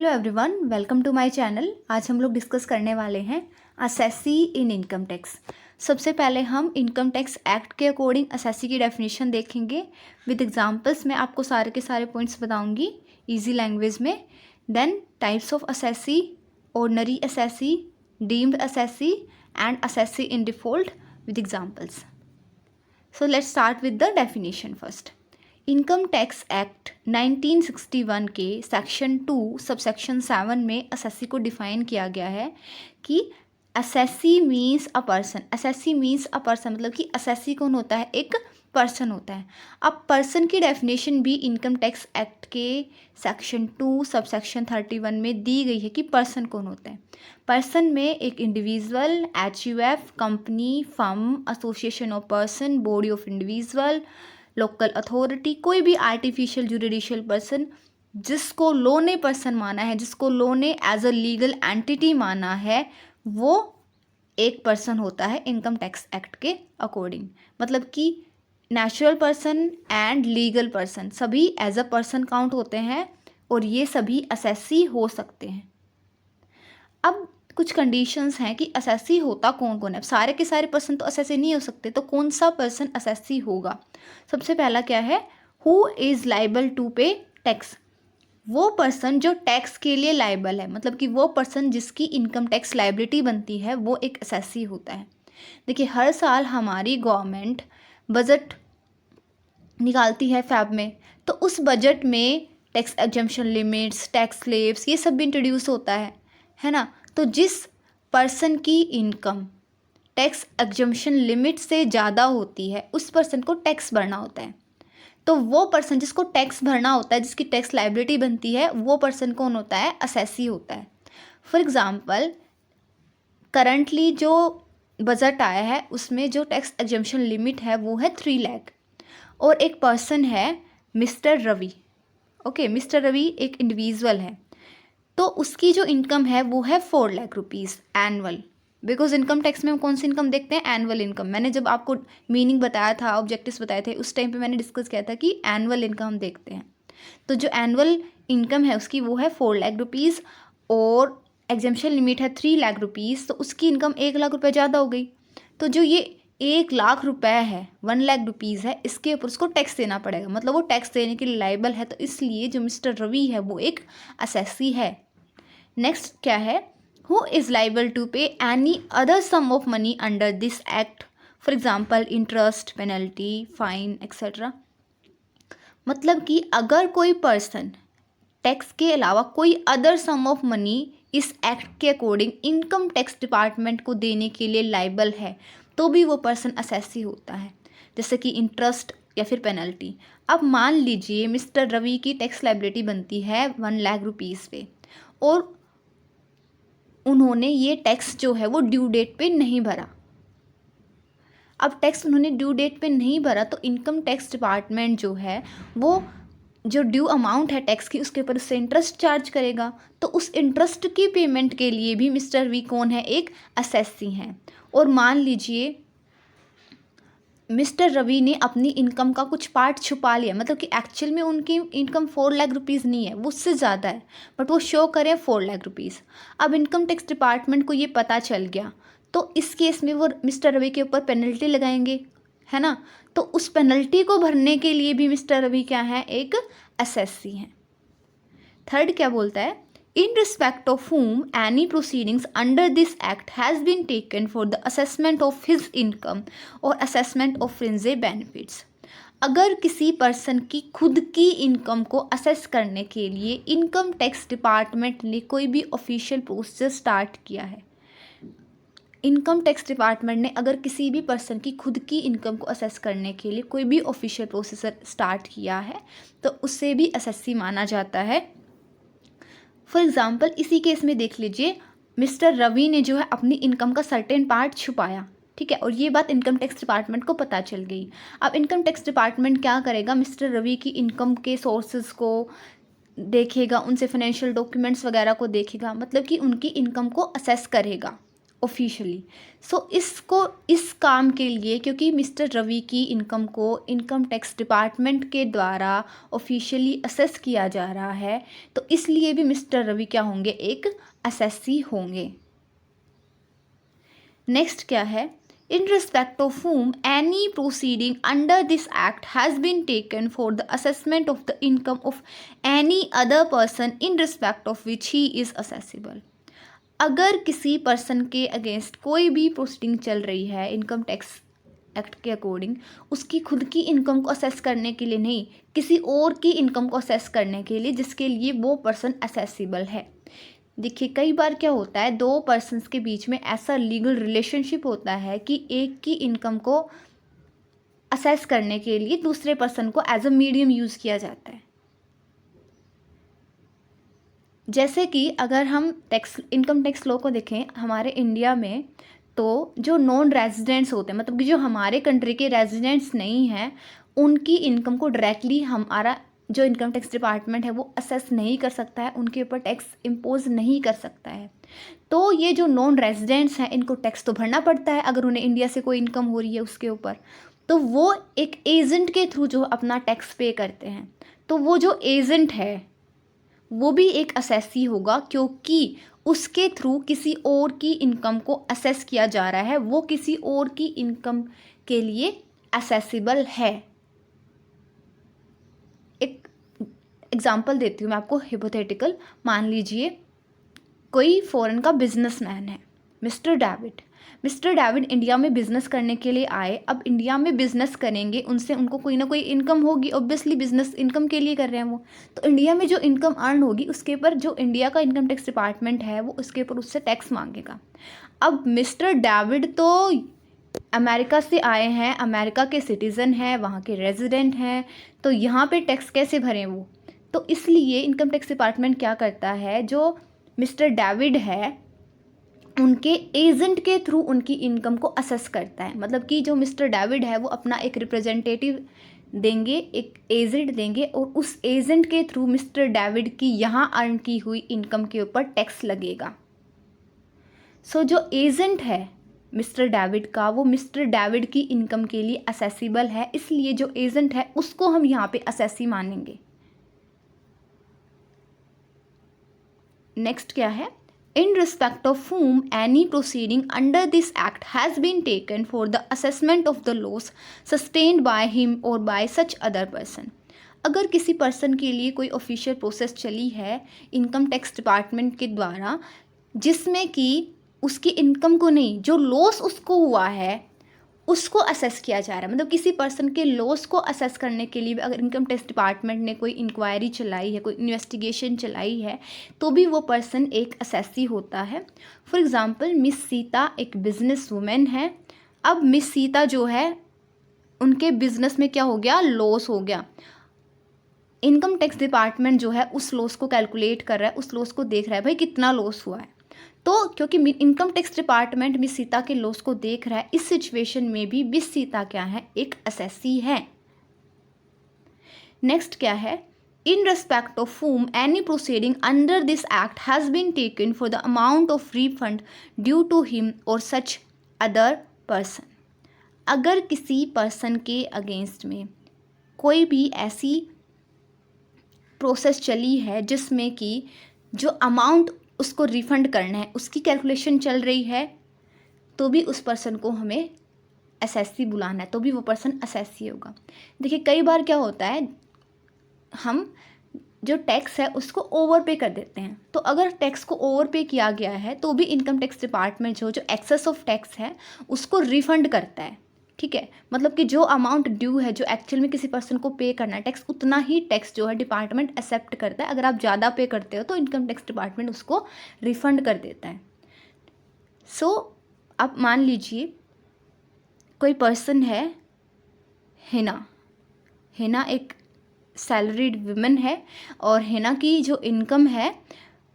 Hello everyone, welcome to my channel. आज हम लोग डिस्कस करने वाले हैं असेसी इन इनकम टैक्स। सबसे पहले हम इनकम टैक्स एक्ट के अकॉर्डिंग असेसी की डेफिनेशन देखेंगे विद एग्जांपल्स। मैं आपको सारे के सारे पॉइंट्स बताऊंगी इजी लैंग्वेज में। Then types of assessee, ordinary assessee, deemed assessee and assessee in default with examples. So let's start with the definition first. Income tax act 1961 के सेक्शन 2 सबसेक्शन 7 में assessee को डिफाइन किया गया है कि assessee means a person. Assessee means a person मतलब कि assessee कौन होता है? एक पर्सन होता है। अब पर्सन की डेफिनेशन भी इनकम टैक्स एक्ट के सेक्शन 2 सबसेक्शन 31 में दी गई है कि पर्सन कौन होता है। पर्सन में एक individual, HUF, company, firm, association of person, body of individual, local authority, कोई भी आर्टिफिशियल जुडिशियल पर्सन जिसको लॉ ने पर्सन माना है, जिसको लॉ ने एज अ लीगल एंटिटी माना है, वो एक पर्सन होता है इनकम टैक्स एक्ट के अकॉर्डिंग। मतलब कि natural person and legal person सभी एज अ पर्सन काउंट होते हैं और ये सभी असेसी हो सकते हैं। अब कुछ कंडीशंस हैं कि असेसी होता कौन कौन है। सारे के सारे पर्सन तो असेसी नहीं हो सकते, तो कौन सा पर्सन असेसी होगा? सबसे पहला क्या है? Who is liable to pay tax. वो पर्सन जो टैक्स के लिए लाइबल है, मतलब कि वो पर्सन जिसकी इनकम टैक्स लाइबिलिटी बनती है, वो एक असेसी होता है। देखिए, हर साल हमारी गवर्नमेंट बजट निकालती है फैब में, तो उस बजट में tax exemption limits, tax slabs, ये सब भी इंट्रोड्यूस होता है ना। तो जिस पर्सन की इनकम टैक्स एग्जम्पशन लिमिट से ज़्यादा होती है, उस पर्सन को टैक्स भरना होता है। तो वो पर्सन जिसको टैक्स भरना होता है, जिसकी टैक्स लाइबिलिटी बनती है, वो पर्सन कौन होता है? असेसी होता है। फॉर एग्ज़ाम्पल, करंटली जो बजट आया है उसमें जो टैक्स एग्जम्पशन लिमिट है वो है 3 लाख। और एक पर्सन है mister Ravi. Okay, mister Ravi एक इंडिविजुअल है, तो उसकी जो इनकम है वो है 4 lakh rupees annual. Because income tax में हम कौन सी इनकम देखते हैं? Annual income. मैंने जब आपको मीनिंग बताया था, ऑब्जेक्टिव्स बताए थे, उस टाइम पे मैंने डिस्कस किया था कि एनुअल इनकम हम देखते हैं। तो जो एनुअल इनकम है उसकी वो है 4 लाख रुपीज़ और एग्जम्पशन लिमिट है 3 लाख रुपीज़, तो उसकी इनकम 1 लाख रुपये ज़्यादा हो गई। तो जो ये 1 लाख रुपए है, 1 लाख रुपीज़ है, इसके ऊपर उसको टैक्स देना पड़ेगा। मतलब वो टैक्स देने के लिए लाइबल है, तो इसलिए जो मिस्टर रवि है वो एक असेसी है। नेक्स्ट क्या है? Who is liable to pay any other sum of money under this act, for example interest, penalty, fine etcetera. मतलब कि अगर कोई पर्सन टैक्स के अलावा कोई अदर सम ऑफ मनी इस एक्ट के अकॉर्डिंग इनकम टैक्स डिपार्टमेंट को देने के लिए लाइबल है, तो भी वो पर्सन असेसी होता है, जैसे कि इंटरेस्ट या फिर पेनल्टी। अब मान लीजिए मिस्टर रवि की टैक्स लाइबिलिटी बनती है 1 लाख रुपीज़ पे, और उन्होंने ये टैक्स जो है वो ड्यू डेट पे नहीं भरा। अब टैक्स उन्होंने ड्यू डेट पे नहीं भरा, तो इनकम टैक्स डिपार्टमेंट जो है वो जो ड्यू अमाउंट है टैक्स की, उसके ऊपर उससे इंटरेस्ट चार्ज करेगा। तो उस इंटरेस्ट की पेमेंट के लिए भी मिस्टर वी कौन है? एक असेसी हैं। और मान लीजिए मिस्टर रवि ने अपनी इनकम का कुछ पार्ट छुपा लिया, मतलब कि एक्चुअल में उनकी इनकम 4 लाख रुपीज़ नहीं है, वो उससे ज़्यादा है, बट वो शो करें 4 लाख रुपीज़। अब इनकम टैक्स डिपार्टमेंट को ये पता चल गया, तो इस केस में वो मिस्टर रवि के ऊपर पेनल्टी लगाएंगे, है ना। तो उस पेनल्टी को भरने के लिए भी मिस्टर रवि क्या है? एक असेसी हैं। थर्ड क्या बोलता है? In respect of whom any proceedings under this act has been taken for the assessment of his income or assessment of fringe benefits। अगर किसी पर्सन की खुद की इनकम को असेस करने के लिए इनकम टैक्स डिपार्टमेंट ने कोई भी ऑफिशियल प्रोसीजर स्टार्ट किया है, इनकम टैक्स डिपार्टमेंट ने अगर किसी भी पर्सन की खुद की इनकम को असेस करने के लिए कोई भी ऑफिशियल प्रोसीजर स्टार्ट किया है, तो उससे भी असेसी माना जाता है। फॉर एग्ज़ाम्पल, इसी केस में देख लीजिए, मिस्टर रवि ने जो है अपनी इनकम का सर्टेन पार्ट छुपाया, ठीक है, और ये बात इनकम टैक्स डिपार्टमेंट को पता चल गई। अब इनकम टैक्स डिपार्टमेंट क्या करेगा? मिस्टर रवि की इनकम के सोर्सेज को देखेगा, उनसे फाइनेंशियल डॉक्यूमेंट्स वगैरह को देखेगा, मतलब कि उनकी इनकम को असेस करेगा ऑफिशियली। सो इस काम के लिए, क्योंकि मिस्टर रवि की इनकम को इनकम टैक्स डिपार्टमेंट के द्वारा ऑफिशियली असेस किया जा रहा है, तो इसलिए भी मिस्टर रवि क्या होंगे, एक असेसी होंगे। नेक्स्ट क्या है, in respect of whom any proceeding under this act has been taken for the assessment of the income of any other person in respect of which he is assessable। अगर किसी person के against कोई भी proceeding चल रही है income tax act के according, उसकी खुद की इनकम को असेस करने के लिए नहीं, किसी और की इनकम को असेस करने के लिए जिसके लिए वो पर्सन असेसिबल है। देखिए कई बार क्या होता है, दो पर्सन्स के बीच में ऐसा लीगल रिलेशनशिप होता है कि एक की इनकम को असेस करने के लिए दूसरे पर्सन को एज अ मीडियम यूज़ किया जाता है। जैसे कि अगर हम इनकम टैक्स लॉ को देखें हमारे इंडिया में, तो जो नॉन रेजिडेंट्स होते हैं, मतलब कि जो हमारे कंट्री के रेजिडेंट्स नहीं हैं, उनकी इनकम को डायरेक्टली हमारा जो इनकम टैक्स डिपार्टमेंट है वो असेस नहीं कर सकता है, उनके ऊपर टैक्स इम्पोज नहीं कर सकता है। तो ये जो नॉन रेजिडेंट्स हैं इनको टैक्स तो भरना पड़ता है अगर उन्हें इंडिया से कोई इनकम हो रही है उसके ऊपर, तो वो एक एजेंट के थ्रू जो अपना टैक्स पे करते हैं, तो वो जो एजेंट है वो भी एक असेसी होगा, क्योंकि उसके थ्रू किसी और की इनकम को असेस किया जा रहा है, वो किसी और की इनकम के लिए असेसिबल है। एक एग्जांपल देती हूँ मैं आपको हिपोथेटिकल। मान लीजिए कोई फॉरेन का बिजनेसमैन है, मिस्टर डेविड इंडिया में बिज़नेस करने के लिए आए। अब इंडिया में बिज़नेस करेंगे, उनसे उनको कोई ना कोई इनकम होगी, ऑब्वियसली बिज़नेस इनकम के लिए कर रहे हैं वो, तो इंडिया में जो इनकम अर्न होगी उसके ऊपर जो इंडिया का इनकम टैक्स डिपार्टमेंट है वो उसके ऊपर उससे टैक्स मांगेगा। अब मिस्टर डेविड तो अमेरिका से आए हैं, अमेरिका के सिटीज़न हैं, वहाँ के रेजिडेंट हैं, तो यहाँ पे टैक्स कैसे भरें वो? तो इसलिए इनकम टैक्स डिपार्टमेंट क्या करता है, जो मिस्टर डेविड है उनके एजेंट के थ्रू उनकी इनकम को असेस करता है। मतलब कि जो मिस्टर डेविड है वो अपना एक रिप्रेजेंटेटिव देंगे, एक एजेंट देंगे, और उस एजेंट के थ्रू मिस्टर डेविड की यहाँ अर्न की हुई इनकम के ऊपर टैक्स लगेगा। सो जो एजेंट है मिस्टर डेविड का, वो मिस्टर डेविड की इनकम के लिए असेसिबल है, इसलिए जो एजेंट है उसको हम यहाँ पे असेसी मानेंगे। नेक्स्ट क्या है, in respect of whom any proceeding under this act has been taken for the assessment of the loss sustained by him or by such other person। अगर किसी पर्सन के लिए कोई ऑफिशियल प्रोसेस चली है इनकम टैक्स डिपार्टमेंट के द्वारा, जिसमें कि उसकी इनकम को नहीं, जो लॉस उसको हुआ है उसको असेस किया जा रहा है, मतलब किसी पर्सन के लॉस को असेस करने के लिए अगर इनकम टैक्स डिपार्टमेंट ने कोई इंक्वायरी चलाई है, कोई इन्वेस्टिगेशन चलाई है, तो भी वो पर्सन एक असेसी होता है। फॉर एग्ज़ाम्पल मिस सीता एक बिजनेस वुमेन है। अब मिस सीता जो है उनके बिजनेस में क्या हो गया, लॉस हो गया। इनकम टैक्स डिपार्टमेंट जो है उस लॉस को कैलकुलेट कर रहा है, उस लॉस को देख रहा है भाई कितना लॉस हुआ है। तो क्योंकि income tax department miss Sita के लॉस को देख रहा है, इस सिचुएशन में भी मिस सीता क्या है, एक असेसी है। नेक्स्ट क्या है, in respect of whom any proceeding under this act has been taken for the amount of refund due to him और सच अदर पर्सन। अगर किसी पर्सन के अगेंस्ट में कोई भी ऐसी प्रोसेस चली है जिसमें कि जो अमाउंट उसको रिफ़ंड करना है उसकी कैलकुलेशन चल रही है, तो भी उस पर्सन को हमें असेसी बुलाना है, तो भी वो पर्सन असेसी होगा। देखिए कई बार क्या होता है, हम जो टैक्स है उसको ओवर पे कर देते हैं, तो अगर टैक्स को ओवर पे किया गया है तो भी इनकम टैक्स डिपार्टमेंट जो एक्सेस ऑफ टैक्स है उसको रिफ़ंड करता है। ठीक है, मतलब कि जो अमाउंट ड्यू है, जो एक्चुअल में किसी पर्सन को पे करना है टैक्स, उतना ही टैक्स जो है डिपार्टमेंट एक्सेप्ट करता है। अगर आप ज़्यादा पे करते हो तो इनकम टैक्स डिपार्टमेंट उसको रिफ़ंड कर देता है। सो अब मान लीजिए कोई पर्सन है हिना एक सैलरीड वुमेन है, और हिना की जो इनकम है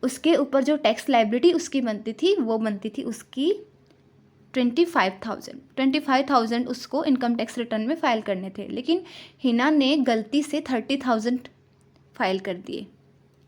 उसके ऊपर जो टैक्स लायबिलिटी उसकी बनती थी उसकी 25,000 उसको इनकम टैक्स रिटर्न में फ़ाइल करने थे, लेकिन हिना ने गलती से 30,000 फाइल कर दिए।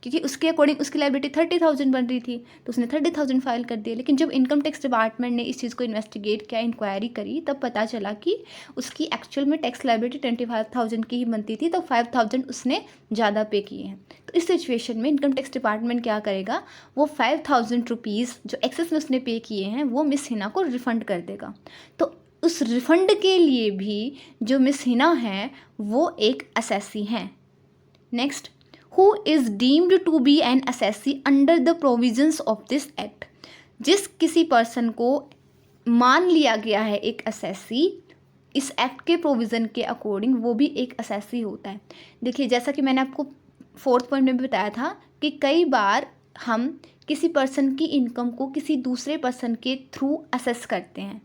क्योंकि उसके अकॉर्डिंग उसकी लायबिलिटी 30,000 बन रही थी, तो उसने 30,000 फाइल कर दिया। लेकिन जब इनकम टैक्स डिपार्टमेंट ने इस चीज़ को इन्वेस्टिगेट किया, इंक्वायरी करी, तब पता चला कि उसकी एक्चुअल में टैक्स लायबिलिटी 25,000 की ही बनती थी, तो 5,000 उसने ज़्यादा पे किए हैं। तो इस सिचुएशन में इनकम टैक्स डिपार्टमेंट क्या करेगा, वो 5,000 रुपीज़ जो एक्सेस में उसने पे किए हैं वो मिस हिना को रिफ़ंड कर देगा। तो उस रिफ़ंड के लिए भी जो मिस हिना हैं वो एक असेसी हैं। Next, who is deemed to be an assessee under the provisions of this act। जिस किसी पर्सन को मान लिया गया है एक असेसी इस एक्ट के प्रोविज़न के अकॉर्डिंग, वो भी एक असेसी होता है। देखिए, जैसा कि मैंने आपको 4th पॉइंट में भी बताया था कि कई बार हम किसी पर्सन की इनकम को किसी दूसरे पर्सन के थ्रू असेस करते हैं,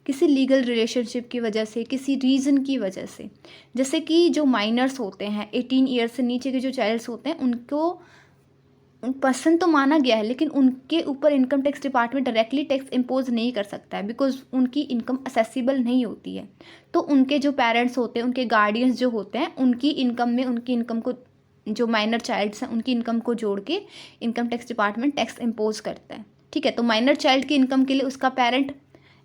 किसी लीगल रिलेशनशिप की वजह से, किसी रीज़न की वजह से। जैसे कि जो माइनर्स होते हैं, 18 ईयर्स से नीचे के जो चाइल्ड्स होते हैं, उनको पर्सन तो माना गया है, लेकिन उनके ऊपर income tax department directly tax impose नहीं कर सकता है, बिकॉज उनकी इनकम असेसिबल नहीं होती है। तो उनके जो पेरेंट्स होते हैं, उनके गार्डियंस जो होते हैं, उनकी इनकम में उनकी इनकम को, जो माइनर चाइल्ड्स हैं उनकी इनकम को जोड़ के income tax department tax impose करता है। ठीक है, तो माइनर चाइल्ड की इनकम के लिए उसका पेरेंट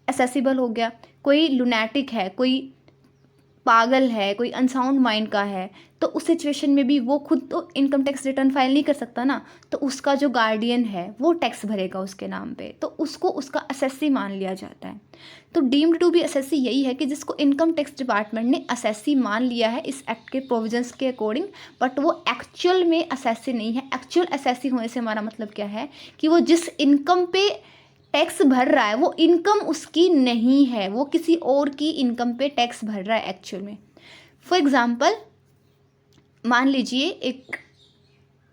असेसिबल हो गया। कोई लुनैटिक है, कोई पागल है, कोई अनसाउंड माइंड का है, तो उस सिचुएशन में भी वो खुद तो इनकम टैक्स रिटर्न फाइल नहीं कर सकता ना, तो उसका जो गार्डियन है वो टैक्स भरेगा उसके नाम पे, तो उसको उसका असेसी मान लिया जाता है। तो डीम्ड टू बी असेसी यही है कि जिसको इनकम टैक्स डिपार्टमेंट ने असेसी मान लिया है इस एक्ट के प्रोविजंस के अकॉर्डिंग, बट वो एक्चुअल में असेसी नहीं है। एक्चुअल असेसी होने से हमारा मतलब क्या है कि वो जिस इनकम पे टैक्स भर रहा है वो इनकम उसकी नहीं है, वो किसी और की इनकम पे टैक्स भर रहा है एक्चुअल में। फॉर एग्ज़ाम्पल, मान लीजिए एक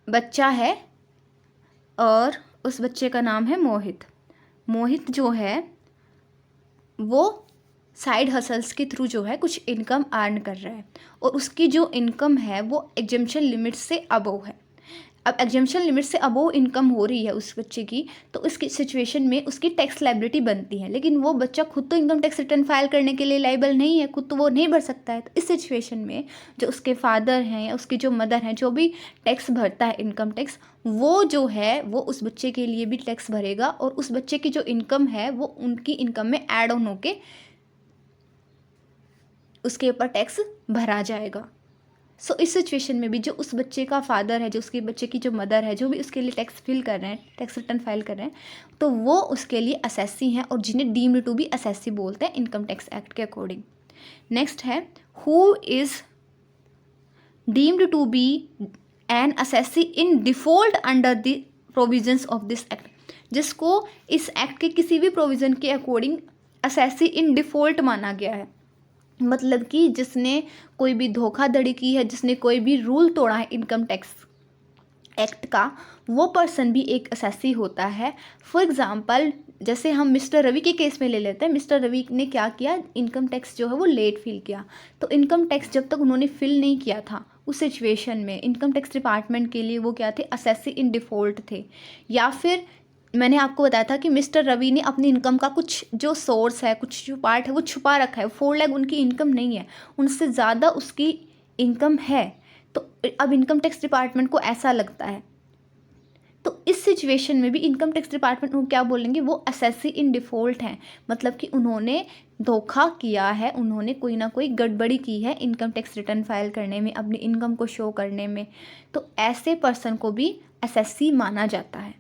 बच्चा है और उस बच्चे का नाम है मोहित। मोहित जो है वो साइड हसल्स के थ्रू जो है कुछ इनकम अर्न कर रहा है, और उसकी जो इनकम है वो एग्जम्पशन लिमिट से अबव है। अब एग्जम्पशन लिमिट से अबोव इनकम हो रही है उस बच्चे की, तो उसकी सिचुएशन में उसकी टैक्स लायबिलिटी बनती है। लेकिन वो बच्चा खुद तो इनकम टैक्स रिटर्न फाइल करने के लिए लायबल नहीं है, खुद तो वो नहीं भर सकता है। तो इस सिचुएशन में जो उसके फादर हैं या उसकी जो मदर हैं, जो भी टैक्स भरता है इनकम टैक्स, वो जो है वो उस बच्चे के लिए भी टैक्स भरेगा, और उस बच्चे की जो इनकम है वो उनकी इनकम में ऐड ऑन होके उसके ऊपर टैक्स भरा जाएगा। सो इस सिचुएशन में भी जो उस बच्चे का फादर है, जो उसके बच्चे की जो मदर है, जो भी उसके लिए टैक्स फिल कर रहे हैं, टैक्स रिटर्न फाइल कर रहे हैं, तो वो उसके लिए असेसी हैं, और जिन्हें डीम्ड टू बी असेसी बोलते हैं इनकम टैक्स एक्ट के अकॉर्डिंग। नेक्स्ट है who is deemed to be an assessee in default under the provisions of this act. जिसको इस एक्ट के किसी भी प्रोविज़न के अकॉर्डिंग असेसी इन डिफॉल्ट माना गया है, मतलब कि जिसने कोई भी धोखाधड़ी की है, जिसने कोई भी रूल तोड़ा है इनकम टैक्स एक्ट का, वो पर्सन भी एक असेसी होता है। फॉर एग्ज़ाम्पल, जैसे हम मिस्टर रवि के केस में ले लेते हैं। मिस्टर रवि ने क्या किया, इनकम टैक्स जो है वो लेट फिल किया। तो इनकम टैक्स जब तक उन्होंने फिल नहीं किया था, उस सिचुएशन में इनकम टैक्स डिपार्टमेंट के लिए वो क्या थे, असेसी इन डिफ़ॉल्ट थे। या फिर मैंने आपको बताया था कि मिस्टर रवि ने अपनी इनकम का कुछ जो सोर्स है, कुछ जो पार्ट है वो छुपा रखा है। 4 लाख उनकी इनकम नहीं है, उनसे ज़्यादा उसकी इनकम है। तो अब इनकम टैक्स डिपार्टमेंट को ऐसा लगता है, तो इस सिचुएशन में भी इनकम टैक्स डिपार्टमेंट को क्या बोलेंगे, वो असेसी इन डिफ़ॉल्ट हैं। मतलब कि उन्होंने धोखा किया है, उन्होंने कोई ना कोई गड़बड़ी की है इनकम टैक्स रिटर्न फाइल करने में, अपनी इनकम को शो करने में। तो ऐसे पर्सन को भी असेसी माना जाता है।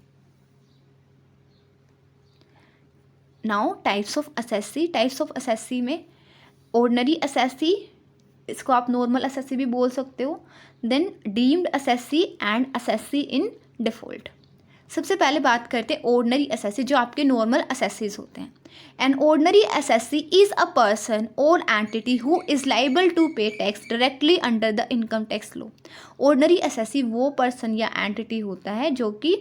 Now types of assessee. Types of assessee में ऑर्डिनरी असेसी, इसको आप नॉर्मल असेसी भी बोल सकते हो, then deemed assessee and assessee in default. सबसे पहले बात करते हैं ऑर्डिनरी असेसी, जो आपके नॉर्मल असेसीज होते हैं। An ordinary assessee is a person or entity who is liable to pay tax directly under the income tax law. Ordinary assessee वो पर्सन या एंटिटी होता है जो कि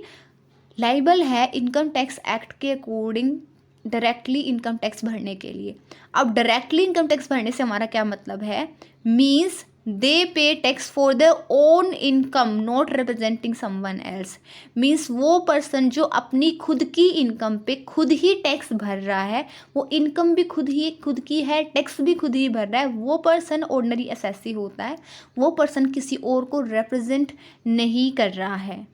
लाइबल है इनकम टैक्स एक्ट के अकॉर्डिंग डायरेक्टली इनकम टैक्स भरने के लिए। अब डायरेक्टली इनकम टैक्स भरने से हमारा क्या मतलब है, मीन्स दे पे tax for their own income not representing someone else. Means वो पर्सन जो अपनी खुद की इनकम पे खुद ही टैक्स भर रहा है, वो इनकम भी खुद की है, टैक्स भी खुद ही भर रहा है, वो पर्सन ऑर्डिनरी असेसी होता है। वो पर्सन किसी और को रिप्रेजेंट नहीं कर रहा है।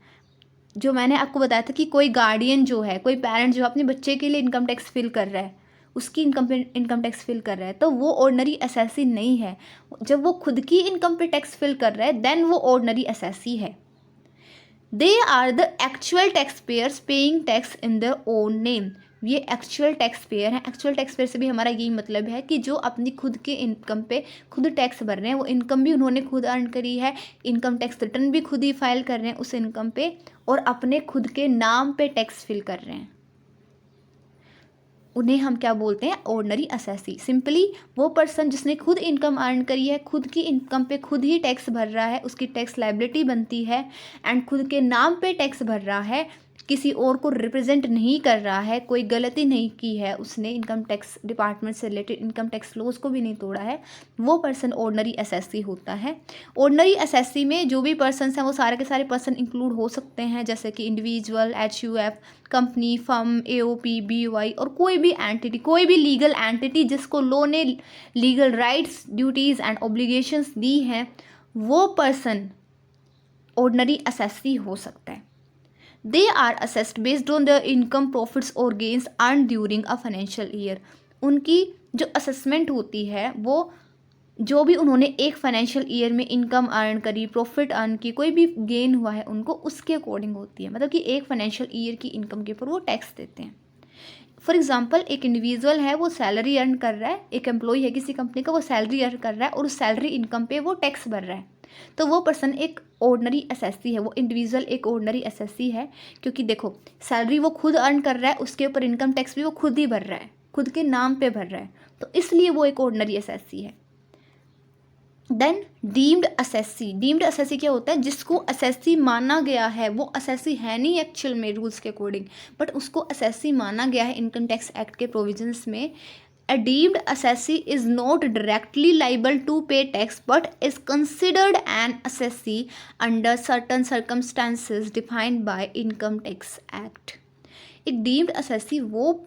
जो मैंने आपको बताया था कि कोई गार्डियन जो है, कोई पेरेंट जो अपने बच्चे के लिए इनकम टैक्स फिल कर रहा है, उसकी इनकम टैक्स फिल कर रहा है, तो वो ऑर्डिनरी असेसी नहीं है। जब वो खुद की इनकम पे टैक्स फिल कर रहा है देन वो ऑर्डिनरी असेसी है। They are the actual tax payers paying tax in their own name. ये एक्चुअल टैक्स पेयर हैं। एक्चुअल टैक्स पेयर से भी हमारा यही मतलब है कि जो अपनी खुद के इनकम पे खुद टैक्स भर रहे हैं, वो इनकम भी उन्होंने खुद अर्न करी है, इनकम टैक्स रिटर्न भी खुद ही फाइल कर रहे हैं उस इनकम पे, और अपने खुद के नाम पे टैक्स फिल कर रहे हैं। उन्हें हम क्या बोलते हैं? Ordinary assessee. सिंपली वो पर्सन जिसने खुद इनकम अर्न करी है, खुद की इनकम पे खुद ही टैक्स भर रहा है, उसकी टैक्स लायबिलिटी बनती है, एंड खुद के नाम पे टैक्स भर रहा है, किसी और को रिप्रेजेंट नहीं कर रहा है, कोई गलती नहीं की है उसने, इनकम टैक्स डिपार्टमेंट से रिलेटेड इनकम टैक्स लॉज को भी नहीं तोड़ा है, वो पर्सन ऑर्डिनरी असेसी होता है। ऑर्डिनरी असेसी में जो भी पर्सन्स हैं वो सारे के सारे पर्सन इंक्लूड हो सकते हैं, जैसे कि individual, HUF, company, firm, AOP, BOI, और कोई भी एंटिटी, कोई भी लीगल एंटिटी जिसको लॉ ने legal rights, duties and obligations दी हैं, वो पर्सन ऑर्डिनरी असेसी हो सकता है। They are assessed based on the income, profits और gains earn during a financial year. उनकी जो असेसमेंट होती है वो जो भी उन्होंने एक फाइनेंशियल ईयर में इनकम अर्न करी, प्रॉफिट अर्न की, कोई भी गेन हुआ है उनको, उसके अकॉर्डिंग होती है। मतलब कि एक फाइनेंशियल ईयर की इनकम के ऊपर वो टैक्स देते हैं। फॉर एग्जांपल, एक इंडिविजुअल है, वो सैलरी अर्न कर रहा है, एक एम्प्लॉय है किसी कंपनी का, वो सैलरी अर्न कर रहा है और उस सैलरी इनकम पे वो टैक्स भर रहा है, तो वो पर्सन एक ऑर्डिनरी असेसी है, वो इंडिविजुअल एक ऑर्डिनरी असेसी है। क्योंकि देखो, सैलरी वो खुद अर्न कर रहा है, उसके ऊपर इनकम टैक्स भी वो खुद ही भर रहा है, खुद के नाम पे भर रहा है, तो इसलिए वो एक ऑर्डिनरी असेसी है। Then deemed assessee. Deemed assessee क्या होता है? जिसको असेसी माना गया है, वो असेसी है नहीं एक्चुअल में रूल्स के अकॉर्डिंग, बट उसको असेसी माना गया है इनकम टैक्स एक्ट के प्रोविजंस में। A deemed assessee is not directly liable to pay tax but is considered an assessee under certain circumstances defined by Income Tax Act. एक deemed assessee वो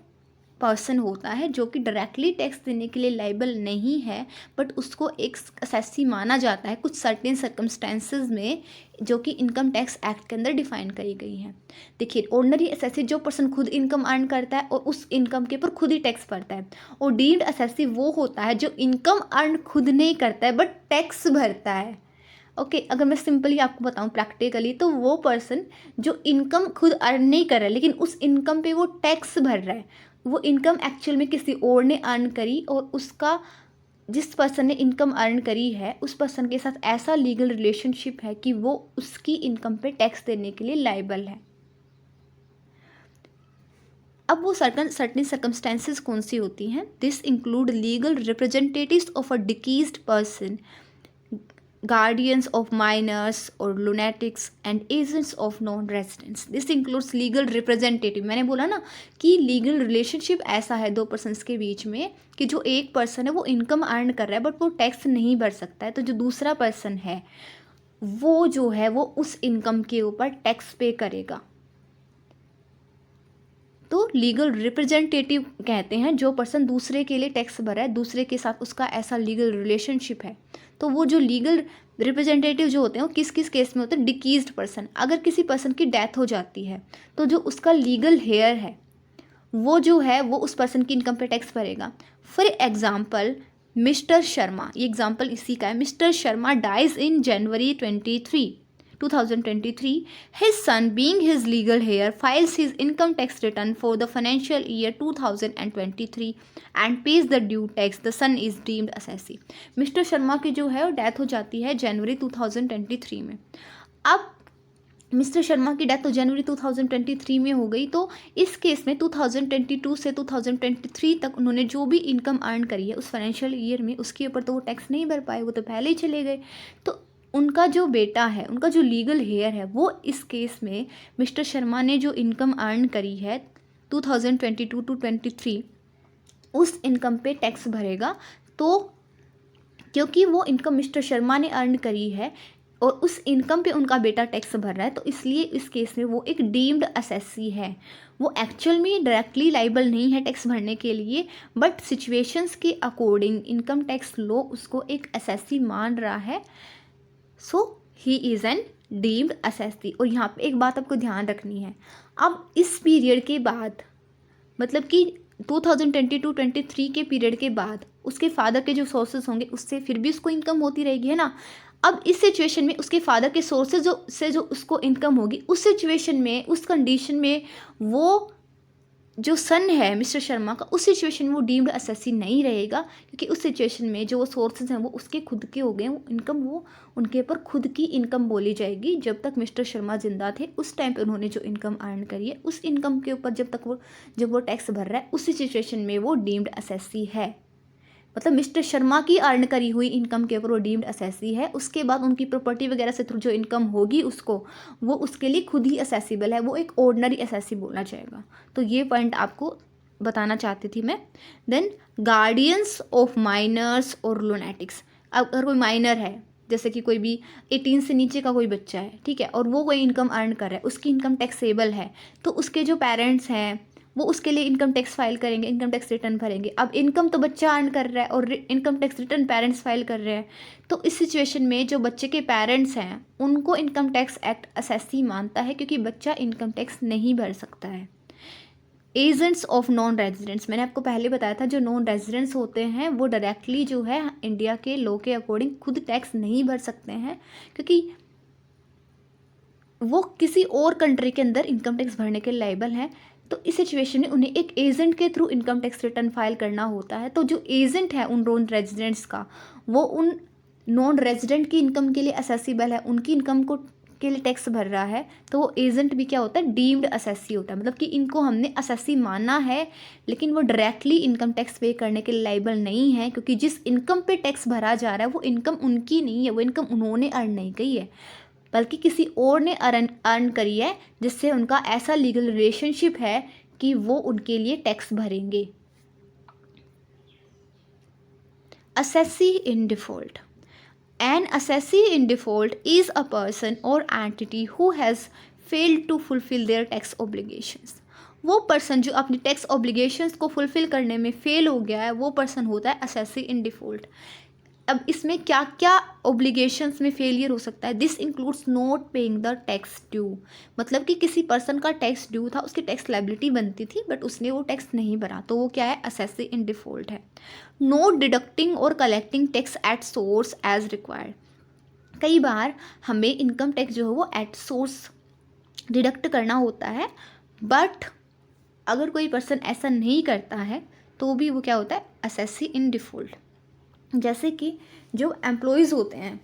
person होता है जो कि डायरेक्टली टैक्स देने के लिए लाइबल नहीं है, बट उसको एक असेसी माना जाता है कुछ सर्टेन सर्कमस्टेंसेज में, जो कि इनकम टैक्स एक्ट के अंदर डिफाइन करी गई हैं। देखिए, ऑर्डिनरी असेसी जो पर्सन खुद इनकम अर्न करता है और उस इनकम के ऊपर खुद ही टैक्स भरता है, और डीम्ड असेसी वो होता है जो इनकम अर्न खुद नहीं करता है बट टैक्स भरता है। ओके, अगर मैं सिंपली आपको बताऊं प्रैक्टिकली, तो वो पर्सन जो इनकम खुद अर्न नहीं कर रहा है लेकिन उस इनकम पे वो टैक्स भर रहा है, वो इनकम एक्चुअल में किसी और ने अर्न करी, और उसका जिस पर्सन ने इनकम अर्न करी है उस पर्सन के साथ ऐसा लीगल रिलेशनशिप है कि वो उसकी इनकम पे टैक्स देने के लिए लायबल है। अब वो सर्टन सर्कमस्टेंसेज कौन सी होती हैं? This include legal representatives of a deceased person, guardians of minors or lunatics and agents of non-residents. This includes legal representative. मैंने बोला ना कि लीगल रिलेशनशिप ऐसा है दो पर्सन्स के बीच में कि जो एक पर्सन है वो इनकम अर्न कर रहा है बट वो टैक्स नहीं भर सकता है, तो जो दूसरा पर्सन है वो जो है वो उस इनकम के ऊपर टैक्स पे करेगा। तो लीगल रिप्रेजेंटेटिव कहते हैं जो पर्सन दूसरे के लिए टैक्स भरा है, दूसरे के साथ उसका ऐसा लीगल रिलेशनशिप है। तो वो जो लीगल रिप्रेजेंटेटिव जो होते हैं वो किस किस केस में होते हैं? डिकीज्ड पर्सन, अगर किसी पर्सन की डेथ हो जाती है तो जो उसका लीगल हेयर है वो जो है वो उस पर्सन की इनकम पे टैक्स भरेगा। फॉर एग्जाम्पल, मिस्टर शर्मा, ये एग्जाम्पल इसी का है। Mister Sharma dies in January 2023. His son, being his legal heir, files his income tax return for the financial year 2023 and pays the due tax. The son is deemed assessee. Mister Sharma की जो है वो death हो जाती है जनवरी 2023 में। अब mister Sharma की डेथ तो जनवरी 2023 में हो गई, तो इस केस में 2022 से 2023 तक उन्होंने जो भी इनकम अर्न करी है उस फाइनेंशियल ईयर में, उसके ऊपर तो वो टैक्स नहीं भर पाए, वो तो पहले ही चले गए। तो उनका जो बेटा है, उनका जो लीगल हेयर है, वो इस केस में मिस्टर शर्मा ने जो इनकम अर्न करी है 2022 टू 23 उस इनकम पे टैक्स भरेगा। तो क्योंकि वो इनकम मिस्टर शर्मा ने अर्न करी है और उस इनकम पे उनका बेटा टैक्स भर रहा है, तो इसलिए इस केस में वो एक डीम्ड असेसी है। वो एक्चुअल में डायरेक्टली लाइबल नहीं है टैक्स भरने के लिए, बट सिचुएशंस के अकॉर्डिंग इनकम टैक्स लॉ उसको एक असेसी मान रहा है। So he is an deemed assessee. और यहाँ पे एक बात आपको ध्यान रखनी है, अब इस पीरियड के बाद मतलब कि 2022-23 के पीरियड के बाद उसके फादर के जो सोर्सेज होंगे उससे फिर भी उसको इनकम होती रहेगी, है ना। अब इस सिचुएशन में उसके फादर के सोर्सेज जो उसको इनकम होगी, उस सिचुएशन में, उस कंडीशन में वो जो सन है मिस्टर शर्मा का, उस सिचुएशन में वो डीम्ड असेसी नहीं रहेगा, क्योंकि उस सिचुएशन में जो सोर्सेज हैं वो उसके खुद के हो गए, वो इनकम वो उनके ऊपर खुद की इनकम बोली जाएगी। जब तक मिस्टर शर्मा जिंदा थे उस टाइम पे उन्होंने जो इनकम अर्न करी है, उस इनकम के ऊपर जब वो टैक्स भर रहा है, उसी सिचुएशन में वो डीम्ड असेसी है। मतलब मिस्टर शर्मा की अर्न करी हुई इनकम के ऊपर वो डीम्ड असेसी है। उसके बाद उनकी प्रॉपर्टी वगैरह से थ्रू जो इनकम होगी उसको, वो उसके लिए खुद ही असेसिबल है, वो एक ऑर्डिनरी असेसी बोला जाएगा। तो ये पॉइंट आपको बताना चाहती थी मैं। देन गार्डियंस ऑफ माइनर्स और लुनेटिक्स। अगर कोई माइनर है, जैसे कि कोई भी 18 से नीचे का कोई बच्चा है, ठीक है, और वो कोई इनकम अर्न कर रहा है, उसकी इनकम टैक्सेबल है, तो उसके जो पेरेंट्स हैं वो उसके लिए इनकम टैक्स फाइल करेंगे, इनकम टैक्स रिटर्न भरेंगे। अब इनकम तो बच्चा अर्न कर रहा है और income tax return parents file कर रहे हैं, तो इस सिचुएशन में जो बच्चे के पेरेंट्स हैं उनको इनकम टैक्स एक्ट असेसी मानता है, क्योंकि बच्चा इनकम टैक्स नहीं भर सकता है। एजेंट्स ऑफ नॉन रेजिडेंट्स, मैंने आपको पहले बताया था, जो नॉन रेजिडेंट्स होते हैं वो डायरेक्टली जो है इंडिया के लॉ के अकॉर्डिंग खुद टैक्स नहीं भर सकते हैं, क्योंकि वो किसी और कंट्री के अंदर इनकम टैक्स भरने के लायबल हैं। तो इस सिचुएशन में उन्हें एक एजेंट के through income tax return file करना होता है। तो जो एजेंट है उन नॉन रेजिडेंट्स का, वो उन नॉन रेजिडेंट की इनकम के लिए असेसिबल है, उनकी इनकम को के लिए टैक्स भर रहा है, तो वो एजेंट भी क्या होता है, डीम्ड असेसी होता है। मतलब कि इनको हमने असेसी माना है, लेकिन वो डायरेक्टली इनकम टैक्स पे करने के लायबल नहीं है, क्योंकि जिस इनकम पे टैक्स भरा जा रहा है वो इनकम उनकी नहीं है, वो इनकम उन्होंने अर्न नहीं की है, बल्कि किसी और ने अर्न करी है, जिससे उनका ऐसा लीगल रिलेशनशिप है कि वो उनके लिए टैक्स भरेंगे। Assessee in default. An assessee in default is a person or entity who has failed to fulfil their tax obligations. वो पर्सन जो अपनी टैक्स ऑब्लिगेशंस को फुलफिल करने में फेल हो गया है, वो पर्सन होता है असेसी इन डिफॉल्ट। अब इसमें क्या क्या ऑब्लिगेशंस में फेलियर हो सकता है, this includes not paying the tax due. मतलब कि किसी पर्सन का टैक्स ड्यू था, उसकी टैक्स लायबिलिटी बनती थी, बट उसने वो टैक्स नहीं भरा, तो वो क्या है, असेसी इन डिफॉल्ट है। नॉट डिडक्टिंग और collecting tax at source as required. कई बार हमें इनकम टैक्स जो है वो एट सोर्स डिडक्ट करना होता है, बट अगर कोई पर्सन ऐसा नहीं करता है तो भी वो क्या होता है, असेसी इन डिफॉल्ट। जैसे कि जो एम्प्लॉयज़ होते हैं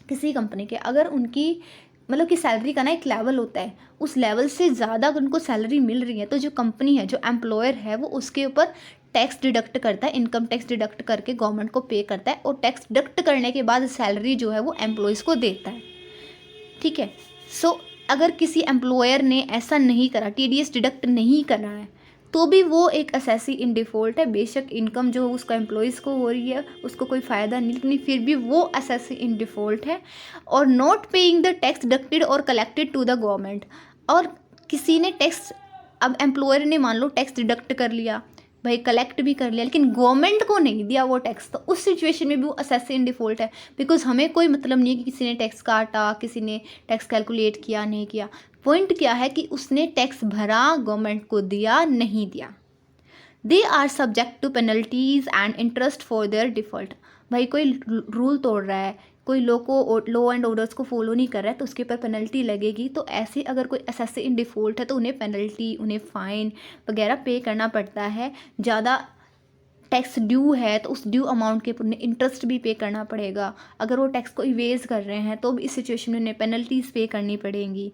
किसी कंपनी के, अगर उनकी मतलब कि सैलरी का ना एक लेवल होता है, उस लेवल से ज़्यादा अगर उनको सैलरी मिल रही है, तो जो कंपनी है, जो एम्प्लॉयर है, वो उसके ऊपर टैक्स डिडक्ट करता है, इनकम टैक्स डिडक्ट करके गवर्नमेंट को पे करता है, और टैक्स डिडक्ट करने के बाद सैलरी जो है वो एम्प्लॉयज़ को देता है, ठीक है। सो अगर किसी एम्प्लॉयर ने ऐसा नहीं करा, TDS डिडक्ट नहीं करा है, तो भी वो एक असेसी इन डिफॉल्ट है। बेशक इनकम जो उसका एम्प्लॉयज़ को हो रही है उसको कोई फ़ायदा नहीं, लेकिन फिर भी वो असेसी इन डिफॉल्ट है। और not paying the tax deducted और कलेक्टेड टू द गवर्नमेंट। और किसी ने टैक्स, अब एम्प्लॉयर ने मान लो टैक्स डिडक्ट कर लिया भाई, कलेक्ट भी कर लिया, लेकिन गवर्नमेंट को नहीं दिया वो टैक्स, तो उस सिचुएशन में भी वो असेसी इन डिफॉल्ट है। बिकॉज हमें कोई मतलब नहीं है कि किसी ने टैक्स काटा, किसी ने टैक्स कैलकुलेट किया नहीं किया। पॉइंट क्या है कि उसने टैक्स भरा, गवर्नमेंट को दिया नहीं दिया। They are subject to penalties and interest for their default. भाई कोई रूल तोड़ रहा है, कोई लॉ एंड ऑर्डर्स को फॉलो नहीं कर रहा है, तो उसके ऊपर पेनल्टी लगेगी। तो ऐसे अगर कोई असेसी इन डिफॉल्ट है तो उन्हें पेनल्टी, उन्हें फ़ाइन वगैरह पे करना पड़ता है। ज़्यादा टैक्स ड्यू है तो उस ड्यू अमाउंट के ऊपर उन्हें इंटरेस्ट भी पे करना पड़ेगा। अगर वो टैक्स को इवेज कर रहे हैं तो भी इस सिचुएशन में उन्हें पेनल्टीज पे करनी पड़ेंगी।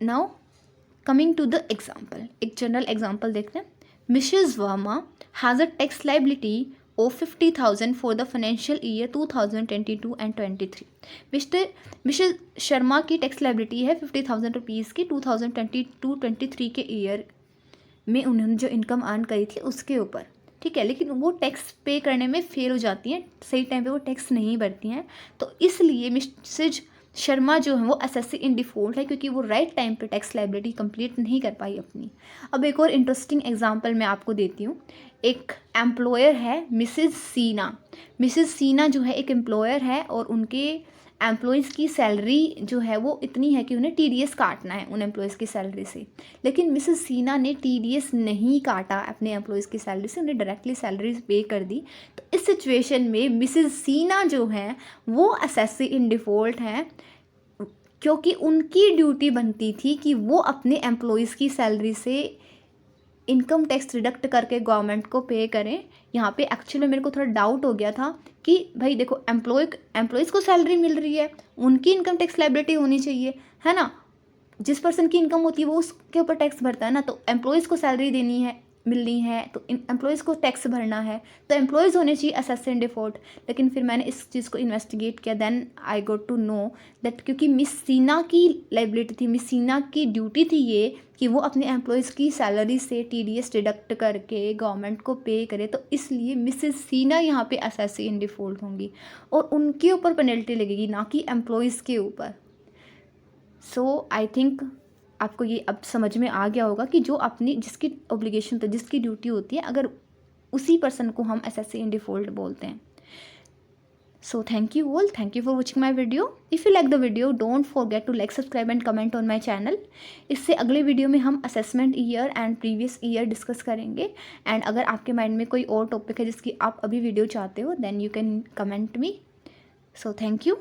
Now coming to the example, एक जनरल एग्जाम्पल देखते हैं। Missus Verma has a tax liability of 50,000 for the financial year 2022 and 23। Mister Sharma की टैक्स लाइबिलिटी है 50,000 रुपीज़ की 2022-23 के ईयर में उन्होंने जो इनकम अर्न करी थी उसके ऊपर, ठीक है। लेकिन वो टैक्स पे करने में फेल हो जाती हैं, सही टाइम पे वो टैक्स नहीं भरती हैं, तो इसलिए मिसेज शर्मा जो है वो असेसी इन डिफॉल्ट है, क्योंकि वो राइट टाइम पे टैक्स लाइबिलिटी कंप्लीट नहीं कर पाई अपनी। अब एक और इंटरेस्टिंग एग्जांपल मैं आपको देती हूँ। एक एम्प्लॉयर है मिसेस सीना। मिसेस सीना जो है एक एम्प्लॉयर है और उनके एम्प्लॉयज़ की सैलरी जो है वो इतनी है कि उन्हें TDS काटना है उन एम्प्लॉयज़ की सैलरी से, लेकिन मिसेस सीना ने TDS नहीं काटा अपने एम्प्लॉयज़ की सैलरी से, उन्हें डायरेक्टली सैलरीज पे कर दी। तो इस सिचुएशन में मिसेस सीना जो हैं वो असेसी इन डिफ़ॉल्ट हैं, क्योंकि उनकी ड्यूटी बनती थी कि वो अपने एम्प्लॉयज़ की सैलरी से इनकम टैक्स डिडक्ट करके गवर्नमेंट को पे करें। यहाँ पे एक्चुअली में मेरे को थोड़ा डाउट हो गया था कि भाई देखो, एम्प्लॉयज़ को सैलरी मिल रही है, उनकी इनकम टैक्स लायबिलिटी होनी चाहिए, है ना। जिस पर्सन की इनकम होती है वो उसके ऊपर टैक्स भरता है ना, तो एम्प्लॉयज़ को सैलरी देनी है, मिलनी है, तो एम्प्लॉयज़ को टैक्स भरना है, तो एम्प्लॉयज़ होने चाहिए असेसी इन डिफ़ॉल्ट। लेकिन फिर मैंने इस चीज़ को इन्वेस्टिगेट किया, then I got to know that क्योंकि मिस सीना की लायबिलिटी थी, मिस सीना की ड्यूटी थी ये कि वो अपने एम्प्लॉयज़ की सैलरी से TDS डिडक्ट करके गवर्नमेंट को पे करे, तो इसलिए मिसेस सीना यहाँ पे असेसी इन डिफ़ॉल्ट होंगी और उनके ऊपर पेनल्टी लगेगी, ना कि एम्प्लॉयज़ के ऊपर। सो आई थिंक आपको ये अब समझ में आ गया होगा कि जो अपनी जिसकी ऑब्लिगेशन तो जिसकी ड्यूटी होती है, अगर उसी पर्सन को हम असेसी इन डिफ़ॉल्ट बोलते हैं। So thank you all, thank you for watching my video. If you like the video don't forget to like, subscribe and comment on my channel. इससे अगले वीडियो में हम assessment year and previous year discuss करेंगे। And अगर आपके mind में कोई और टॉपिक है जिसकी आप अभी वीडियो चाहते हो, then you can comment me. So thank you.